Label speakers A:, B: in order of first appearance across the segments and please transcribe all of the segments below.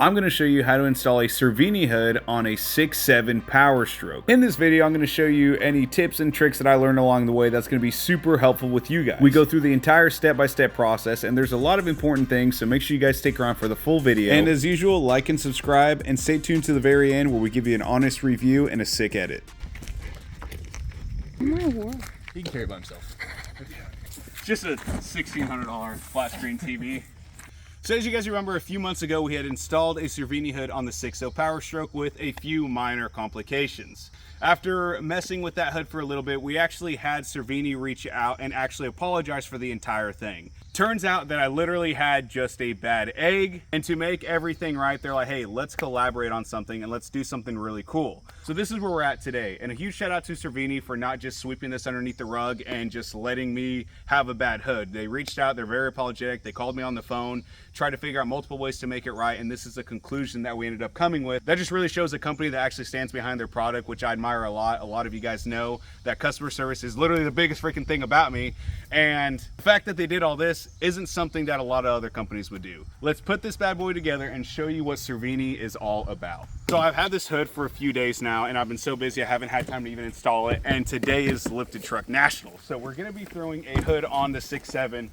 A: I'm going to show you how to install a Cervini hood on a 6.7 Power Stroke. In this video, I'm going to show you any tips and tricks that I learned along the way that's going to be super helpful with you guys. We go through the entire step-by-step process, and there's a lot of important things, so make sure you guys stick around for the full video. And as usual, like and subscribe, and stay tuned to the very end where we give you an honest review and a sick edit.
B: Oh my word.
C: He can carry it by himself.
A: Just a $1,600 flat screen TV. So as you guys remember, a few months ago we had installed a Cervini hood on the 6.0 Power Stroke with a few minor complications. After messing with that hood for a little bit, we actually had Cervini reach out and actually apologize for the entire thing. Turns out that I literally had just a bad egg, and to make everything right, they're like, hey, let's collaborate on something and let's do something really cool. So this is where we're at today, and a huge shout out to Cervini for not just sweeping this underneath the rug and just letting me have a bad hood. They reached out, they're very apologetic, they called me on the phone, tried to figure out multiple ways to make it right, and this is the conclusion that we ended up coming with. That just really shows a company that actually stands behind their product, which I admire a lot. A lot of you guys know that customer service is literally the biggest freaking thing about me, and the fact that they did all this isn't something that a lot of other companies would do. Let's put this bad boy together and show you what Cervini is all about. So I've had this hood for a few days now, and I've been so busy I haven't had time to even install it, and today is Lifted Truck National. So we're gonna be throwing a hood on the 6.7,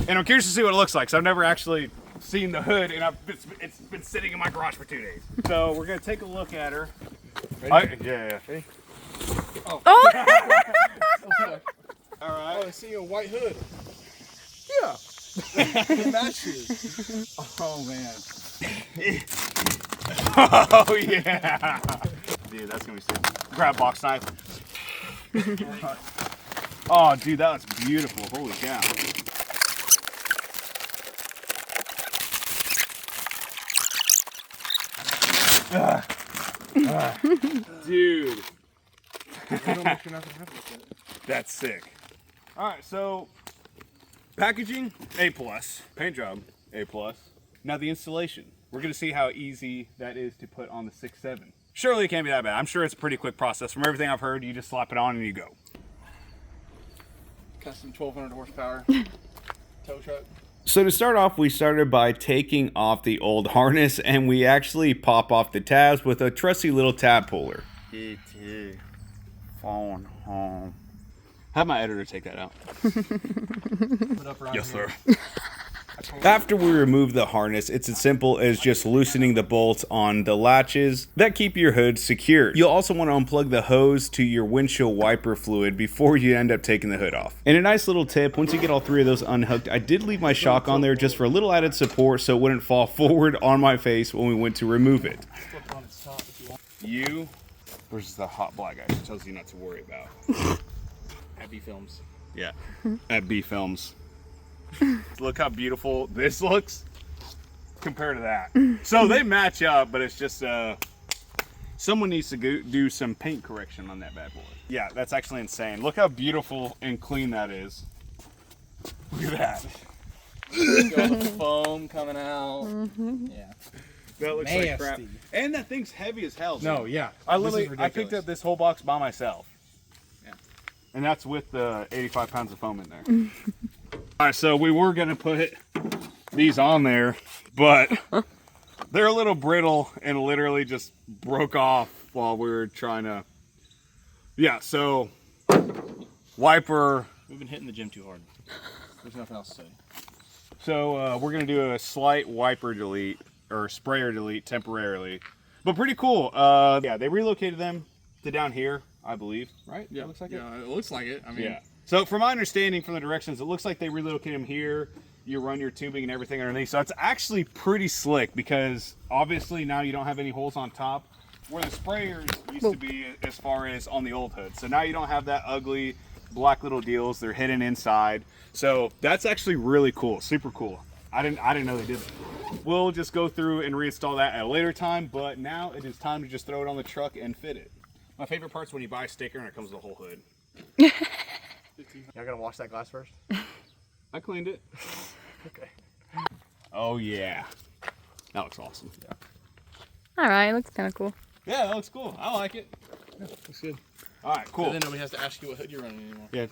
A: and I'm curious to see what it looks like. So I've never actually seen the hood, and it's been sitting in my garage for 2 days. So we're gonna take a look at her.
C: Ready?
A: Yeah.
C: Ready?
B: Oh!
A: All right.
C: Oh, I see a white hood.
A: Yeah.
C: It matches.
A: Oh man. Oh yeah. Dude, that's gonna be sick. Grab box knife. Oh dude, that looks beautiful. Holy cow. Dude. That's sick. All right, so packaging, A+, paint job, A+. Now the installation, we're gonna see how easy that is to put on the 6.7. Surely it can't be that bad. I'm sure it's a pretty quick process. From everything I've heard, you just slap it on and you go.
C: Custom 1200 horsepower tow truck.
A: So to start off, we started by taking off the old harness, and we actually pop off the tabs with a trusty little tab puller. E.T. phone home. Have my editor take that out. Yes, sir. After we remove the harness, it's as simple as just loosening the bolts on the latches that keep your hood secured. You'll also want to unplug the hose to your windshield wiper fluid before you end up taking the hood off. And a nice little tip, once you get all three of those unhooked, I did leave my shock on there just for a little added support so it wouldn't fall forward on my face when we went to remove it. You versus the hot black guy, which tells you not to worry about.
C: At B Films.
A: Yeah, at B Films. Look how beautiful this looks compared to that. So they match up, but it's just someone needs to do some paint correction on that bad boy. Yeah, that's actually insane. Look how beautiful and clean that is. Look at that.
C: Got the foam coming out.
B: Mm-hmm.
C: Yeah.
A: That looks like crap. And that thing's heavy as hell.
C: No, yeah.
A: I picked up this whole box by myself.
C: Yeah.
A: And that's with the 85 pounds of foam in there. All right, so we were gonna put these on there, but they're a little brittle and literally just broke off while we were trying to. Yeah, so wiper.
C: We've been hitting the gym too hard. There's nothing else to say.
A: So we're gonna do a slight wiper delete or sprayer delete temporarily, but pretty cool. Yeah, they relocated them to down here, I believe. Right?
C: Yeah,
A: it looks like
C: it looks like it. I mean,
A: yeah. So from my understanding from the directions, it looks like they relocated them here. You run your tubing and everything underneath. So it's actually pretty slick because obviously now you don't have any holes on top where the sprayers used to be as far as on the old hood. So now you don't have that ugly black little deals. They're hidden inside. So that's actually really cool. Super cool. I didn't know they did that. We'll just go through and reinstall that at a later time, but now it is time to just throw it on the truck and fit it. My favorite part's when you buy a sticker and it comes with the whole hood.
C: Y'all gotta wash that glass first?
A: I cleaned it.
C: Okay.
A: Oh yeah. That looks awesome. Yeah.
B: Alright, looks kind of cool.
A: Yeah, that looks cool. I like it.
C: Yeah, looks good.
A: All right, cool.
C: So then nobody has to ask you what hood you're running anymore.
A: Yeah,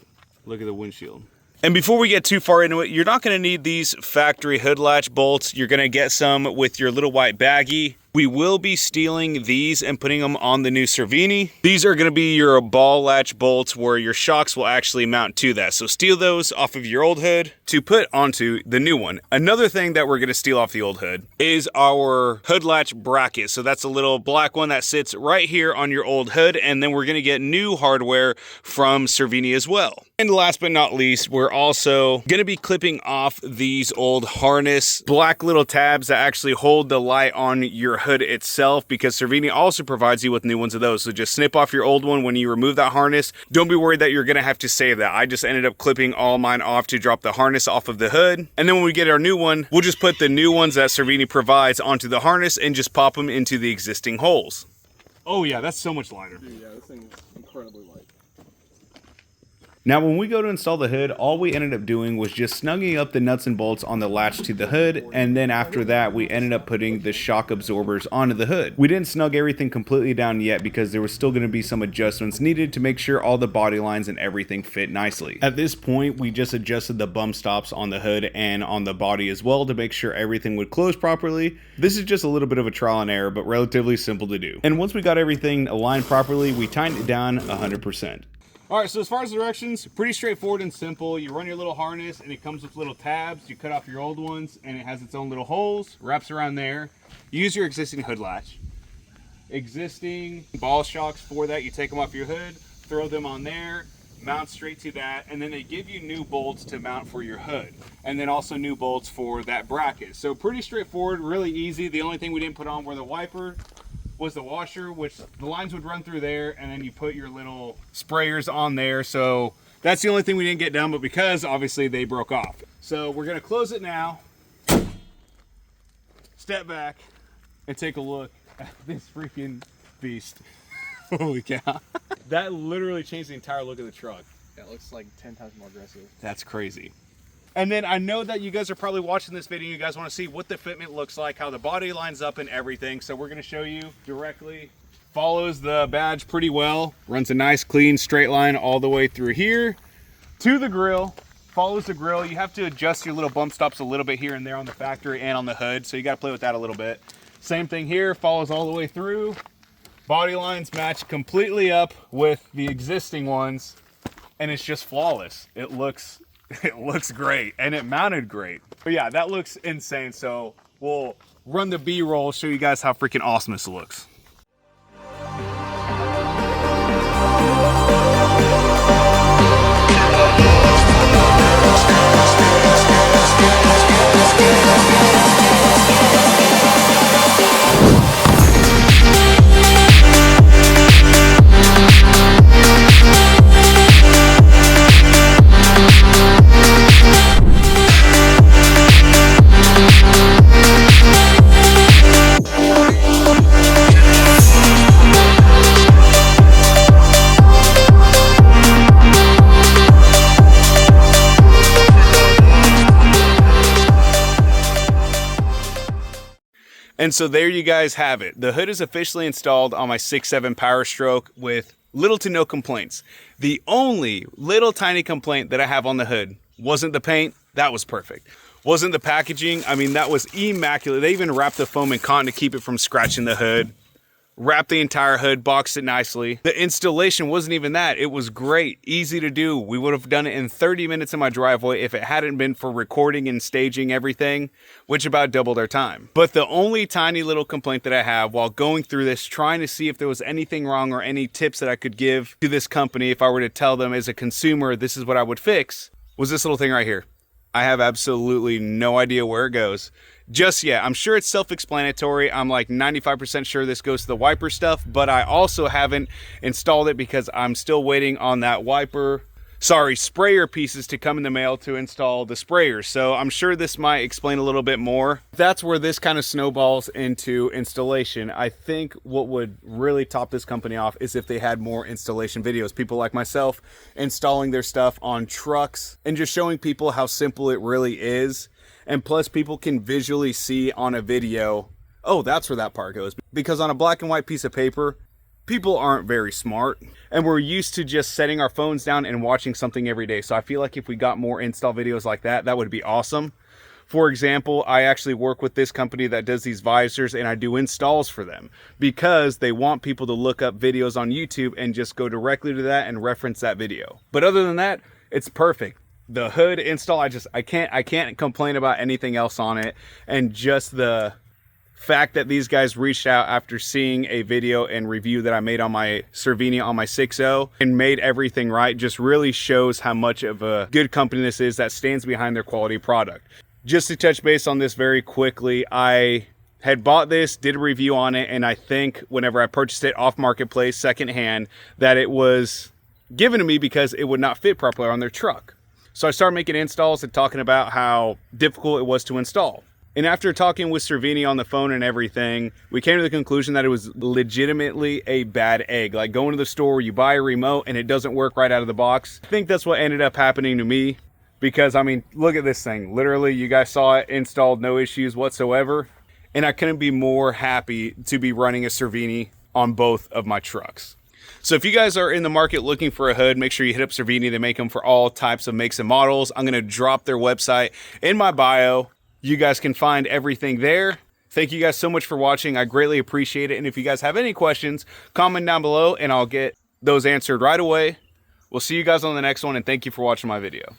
A: look at the windshield. And before we get too far into it, you're not going to need these factory hood latch bolts. You're going to get some with your little white baggie. We will be stealing these and putting them on the new Cervini. These are going to be your ball latch bolts where your shocks will actually mount to that. So steal those off of your old hood to put onto the new one. Another thing that we're going to steal off the old hood is our hood latch bracket. So that's a little black one that sits right here on your old hood. And then we're going to get new hardware from Cervini as well. And last but not least, we're also going to be clipping off these old harness black little tabs that actually hold the light on your hood itself, because Cervini also provides you with new ones of those. So just snip off your old one when you remove that harness. Don't be worried that you're going to have to save that. I just ended up clipping all mine off to drop the harness off of the hood. And then when we get our new one, we'll just put the new ones that Cervini provides onto the harness and just pop them into the existing holes. Oh yeah, that's so much lighter.
C: Dude, yeah, this thing is incredibly light.
A: Now, when we go to install the hood, all we ended up doing was just snugging up the nuts and bolts on the latch to the hood, and then after that, we ended up putting the shock absorbers onto the hood. We didn't snug everything completely down yet because there was still going to be some adjustments needed to make sure all the body lines and everything fit nicely. At this point, we just adjusted the bump stops on the hood and on the body as well to make sure everything would close properly. This is just a little bit of a trial and error, but relatively simple to do. And once we got everything aligned properly, we tightened it down 100%. All right, so as far as directions, pretty straightforward and simple. You run your little harness and it comes with little tabs. You cut off your old ones and it has its own little holes, wraps around there. You use your existing hood latch. Existing ball shocks for that, you take them off your hood, throw them on there, mount straight to that, and then they give you new bolts to mount for your hood. And then also new bolts for that bracket. So pretty straightforward, really easy. The only thing we didn't put on were the wiper, was the washer, which the lines would run through there, and then you put your little sprayers on there. So that's the only thing we didn't get done, but because obviously they broke off. So we're gonna close it now, step back, and take a look at this freaking beast. Holy cow. That literally changed the entire look of the truck.
C: Yeah, it looks like 10 times more aggressive.
A: That's crazy. And then I know that you guys are probably watching this video, you guys want to see what the fitment looks like, how the body lines up and everything. So we're going to show you directly. Follows the badge pretty well. Runs a nice clean straight line all the way through here to the grill. Follows the grill. You have to adjust your little bump stops a little bit here and there on the factory and on the hood. So you got to play with that a little bit. Same thing here, follows all the way through. Body lines match completely up with the existing ones. And it's just flawless. It looks great, and it mounted great. But yeah, that looks insane. So we'll run the B-roll, show you guys how freaking awesome this looks. And so there you guys have it. The hood is officially installed on my 6.7 Power Stroke with little to no complaints. The only little tiny complaint that I have on the hood wasn't the paint. That was perfect. Wasn't the packaging. I mean, that was immaculate. They even wrapped the foam in cotton to keep it from scratching the hood. Wrapped the entire hood, boxed it nicely. The installation wasn't even that. It was great, easy to do. We would have done it in 30 minutes in my driveway if it hadn't been for recording and staging everything, which about doubled our time. But the only tiny little complaint that I have while going through this, trying to see if there was anything wrong or any tips that I could give to this company if I were to tell them as a consumer, this is what I would fix, was this little thing right here. I have absolutely no idea where it goes just yet. I'm sure it's self-explanatory. I'm like 95% sure this goes to the wiper stuff, but I also haven't installed it because I'm still waiting on that sprayer pieces to come in the mail to install the sprayers. So I'm sure this might explain a little bit more. That's where this kind of snowballs into installation. I think what would really top this company off is if they had more installation videos. People like myself installing their stuff on trucks and just showing people how simple it really is. And plus people can visually see on a video, oh, that's where that part goes. Because on a black and white piece of paper, people aren't very smart, and we're used to just setting our phones down and watching something every day. So I feel like if we got more install videos like that, that would be awesome. For example, I actually work with this company that does these visors, and I do installs for them because they want people to look up videos on YouTube and just go directly to that and reference that video. But other than that, it's perfect. The hood install, I can't complain about anything else on it. And just the fact that these guys reached out after seeing a video and review that I made on my Cervini on my 6.0 and made everything right just really shows how much of a good company this is that stands behind their quality product. Just to touch base on this very quickly, I had bought this, did a review on it, and I think whenever I purchased it off marketplace secondhand that it was given to me because it would not fit properly on their truck. So I started making installs and talking about how difficult it was to install. And after talking with Cervini on the phone and everything, we came to the conclusion that it was legitimately a bad egg. Like going to the store, you buy a remote and it doesn't work right out of the box. I think that's what ended up happening to me because, I mean, look at this thing. Literally, you guys saw it installed, no issues whatsoever. And I couldn't be more happy to be running a Cervini on both of my trucks. So if you guys are in the market looking for a hood, make sure you hit up Cervini. They make them for all types of makes and models. I'm going to drop their website in my bio. You guys can find everything there. Thank you guys so much for watching. I greatly appreciate it. And if you guys have any questions, comment down below and I'll get those answered right away. We'll see you guys on the next one, and thank you for watching my video.